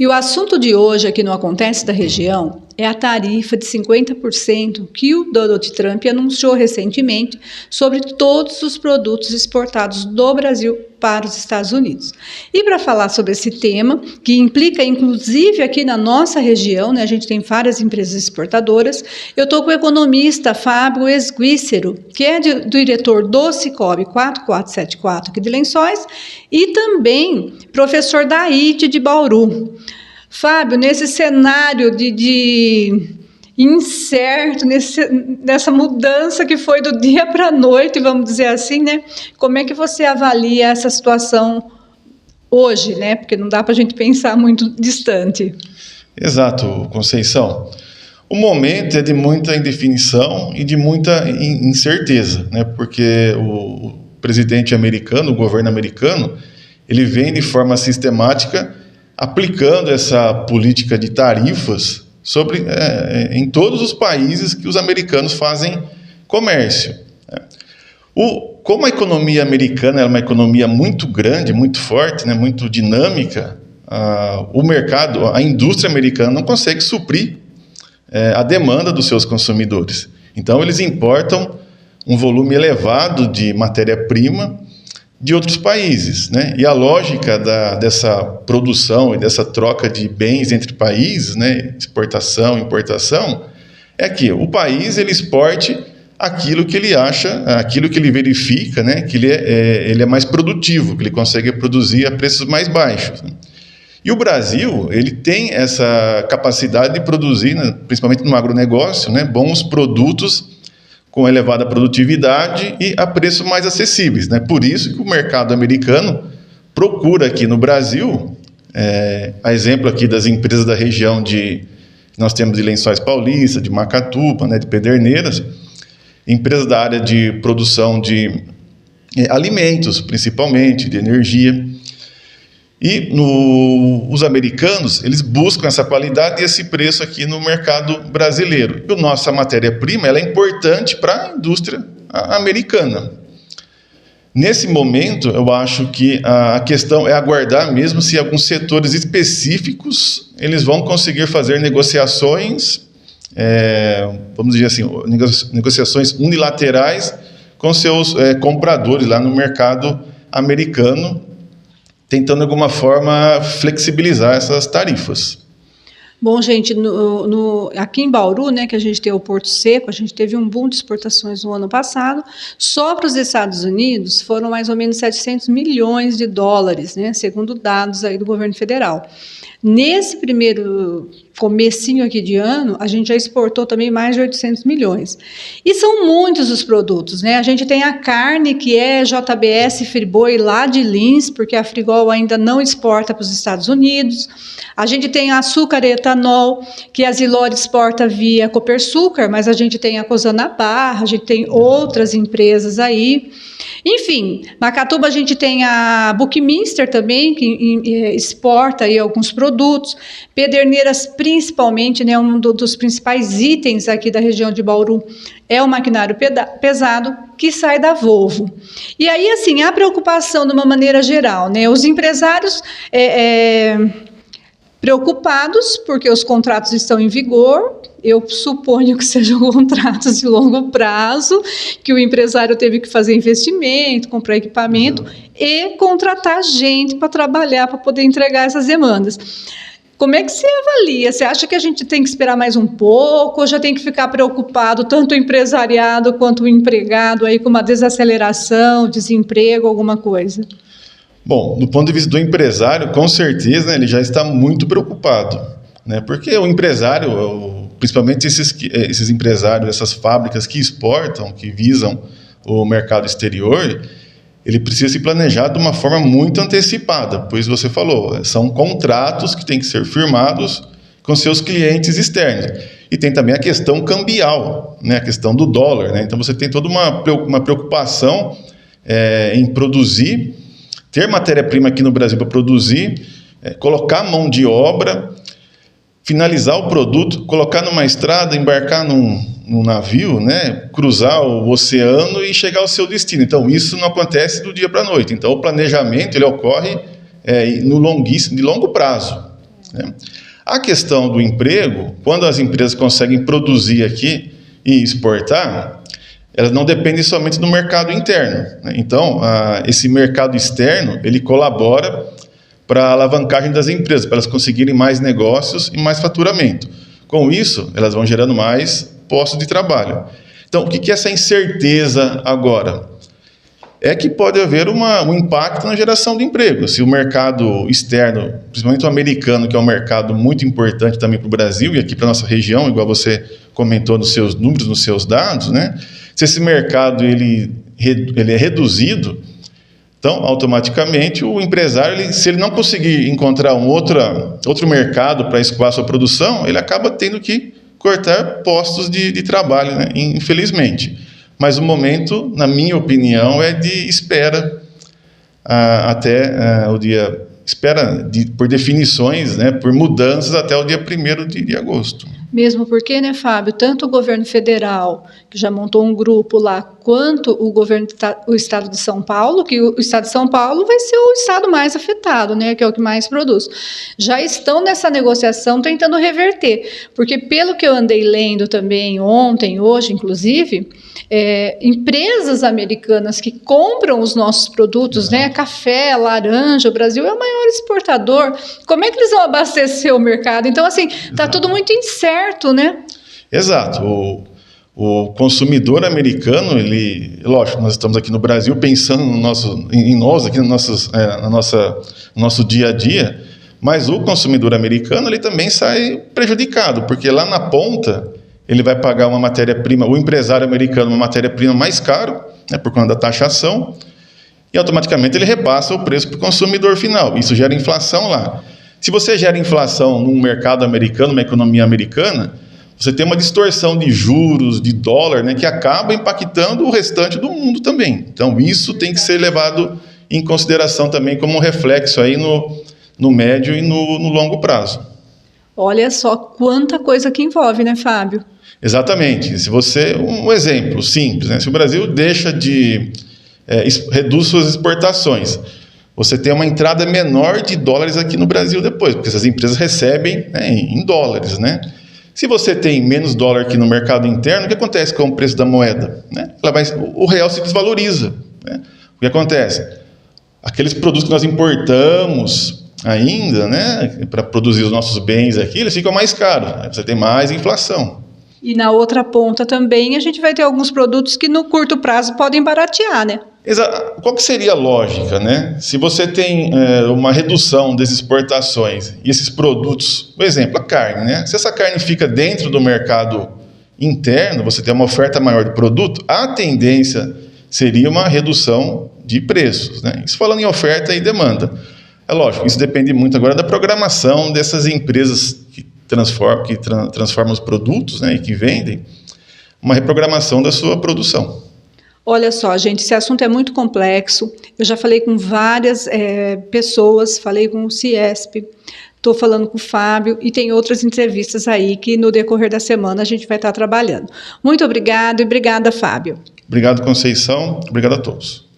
E o assunto de hoje aqui no Acontece da Região é a tarifa de 50% que o Donald Trump anunciou recentemente sobre todos os produtos exportados do Brasil para os Estados Unidos. E para falar sobre esse tema, que implica inclusive aqui na nossa região, né, a gente tem várias empresas exportadoras, eu estou com o economista Fábio Esguícero, que é diretor do Sicoob 4474 aqui de Lençóis, e também professor da IT de Bauru. Fábio, nesse cenário de incerto, nessa mudança que foi do dia para a noite, vamos dizer assim, né? Como é que você avalia essa situação hoje, né? Porque não dá para a gente pensar muito distante. Exato, Conceição. O momento é de muita indefinição e de muita incerteza, né? Porque o presidente americano, o governo americano, ele vem de forma sistemática aplicando essa política de tarifas em todos os países que os americanos fazem comércio. Como a economia americana é uma economia muito grande, muito forte, né, muito dinâmica, o mercado, a indústria americana não consegue suprir a demanda dos seus consumidores. Então, eles importam um volume elevado de matéria-prima de outros países, né? E a lógica dessa produção e dessa troca de bens entre países, né, exportação e importação, é que o país ele exporte aquilo que ele acha, aquilo que ele verifica, né, que ele é mais produtivo, que ele consegue produzir a preços mais baixos, né? E o Brasil ele tem essa capacidade de produzir, né, principalmente no agronegócio, né, bons produtos com elevada produtividade e a preços mais acessíveis, né? Por isso que o mercado americano procura aqui no Brasil, a exemplo aqui das empresas da região nós temos de Lençóis Paulista, de Macatuba, né, de Pederneiras, empresas da área de produção de alimentos, principalmente, de energia. E os americanos, eles buscam essa qualidade e esse preço aqui no mercado brasileiro. E a nossa matéria-prima ela é importante para a indústria americana. Nesse momento, eu acho que a questão é aguardar mesmo se alguns setores específicos eles vão conseguir fazer negociações, vamos dizer assim, negociações unilaterais com seus compradores lá no mercado americano, tentando de alguma forma flexibilizar essas tarifas. Bom, gente, aqui em Bauru, né, que a gente tem o Porto Seco, a gente teve um boom de exportações no ano passado. Só para os Estados Unidos foram mais ou menos 700 milhões de dólares, né, segundo dados aí do governo federal. Nesse primeiro comecinho aqui de ano, a gente já exportou também mais de 800 milhões. E são muitos os produtos, né? A gente tem a carne, que é JBS Friboi lá de Lins, porque a Frigol ainda não exporta para os Estados Unidos. A gente tem açúcar e etanol, que a Zilor exporta via Copersucar, mas a gente tem a Cozana Barra, a gente tem outras empresas aí. Enfim, Macatuba a gente tem a Buckminster também, que exporta aí alguns produtos. Pederneiras, principalmente, né, um dos principais itens aqui da região de Bauru é o maquinário pesado, que sai da Volvo. E aí, assim, a preocupação de uma maneira geral, né, os empresários preocupados porque os contratos estão em vigor. Eu suponho que sejam contratos de longo prazo, que o empresário teve que fazer investimento, comprar equipamento e contratar gente para trabalhar, para poder entregar essas demandas. Como é que você avalia? Você acha que a gente tem que esperar mais um pouco ou já tem que ficar preocupado, tanto o empresariado quanto o empregado, aí, com uma desaceleração, desemprego, alguma coisa? Bom, do ponto de vista do empresário, com certeza, né, ele já está muito preocupado, né, porque o empresário, principalmente esses empresários, essas fábricas que exportam, que visam o mercado exterior, ele precisa se planejar de uma forma muito antecipada, pois você falou, são contratos que têm que ser firmados com seus clientes externos. E tem também a questão cambial, né, a questão do dólar, né? Então você tem toda uma preocupação em produzir, ter matéria-prima aqui no Brasil para produzir, colocar mão de obra, finalizar o produto, colocar numa estrada, embarcar num navio, né, cruzar o oceano e chegar ao seu destino. Então, isso não acontece do dia para a noite. Então, o planejamento ele ocorre de longo prazo. né? A questão do emprego, quando as empresas conseguem produzir aqui e exportar, elas não dependem somente do mercado interno, né? Então, esse mercado externo, ele colabora para a alavancagem das empresas, para elas conseguirem mais negócios e mais faturamento. Com isso, elas vão gerando mais postos de trabalho. Então, o que é essa incerteza agora? É que pode haver um impacto na geração de emprego. Se o mercado externo, principalmente o americano, que é um mercado muito importante também para o Brasil e aqui para a nossa região, igual você comentou nos seus números, nos seus dados, né? Se esse mercado ele é reduzido, então, automaticamente, o empresário, se ele não conseguir encontrar outro mercado para escoar sua produção, ele acaba tendo que cortar postos de trabalho, né? Infelizmente. Mas o momento, na minha opinião, é de espera até o dia... Espera por definições, né, por mudanças até o dia 1º de agosto. Mesmo porque, né, Fábio, tanto o governo federal, que já montou um grupo lá, quanto o estado de São Paulo, que o estado de São Paulo vai ser o estado mais afetado, né, que é o que mais produz, já estão nessa negociação tentando reverter, porque pelo que eu andei lendo também ontem, hoje, inclusive, empresas americanas que compram os nossos produtos, né, café, laranja, o Brasil é o maior exportador, como é que eles vão abastecer o mercado? Então, assim, está tudo muito incerto, né? Exato. O consumidor americano, lógico, nós estamos aqui no Brasil pensando em nós, aqui no nosso dia a dia, mas o consumidor americano, ele também sai prejudicado, porque lá na ponta, ele vai pagar uma matéria-prima, o empresário americano, uma matéria-prima mais caro, né, por conta da taxação, e automaticamente ele repassa o preço para o consumidor final. Isso gera inflação lá. Se você gera inflação num mercado americano, numa economia americana, você tem uma distorção de juros, de dólar, né, que acaba impactando o restante do mundo também. Então, isso tem que ser levado em consideração também como um reflexo aí no médio e no longo prazo. Olha só quanta coisa que envolve, né, Fábio? Exatamente. Um exemplo simples, né? Se o Brasil reduz suas exportações, você tem uma entrada menor de dólares aqui no Brasil depois, porque essas empresas recebem, né, em dólares, né? Se você tem menos dólar aqui no mercado interno, o que acontece com o preço da moeda? Né? O real se desvaloriza, né? O que acontece? Aqueles produtos que nós importamos ainda, né, para produzir os nossos bens aqui, eles ficam mais caros, né? Você tem mais inflação. E na outra ponta também a gente vai ter alguns produtos que no curto prazo podem baratear, né? Qual que seria a lógica, né? Se você tem uma redução das exportações e esses produtos, por exemplo, a carne, né? Se essa carne fica dentro do mercado interno, você tem uma oferta maior de produto, a tendência seria uma redução de preços, né? Isso falando em oferta e demanda. É lógico, isso depende muito agora da programação dessas empresas que transformam os produtos, né, e que vendem, uma reprogramação da sua produção. Olha só, gente, esse assunto é muito complexo. Eu já falei com várias pessoas, falei com o Ciesp, estou falando com o Fábio e tem outras entrevistas aí que no decorrer da semana a gente vai estar trabalhando. Muito obrigado e obrigada, Fábio. Obrigado, Conceição. Obrigado a todos.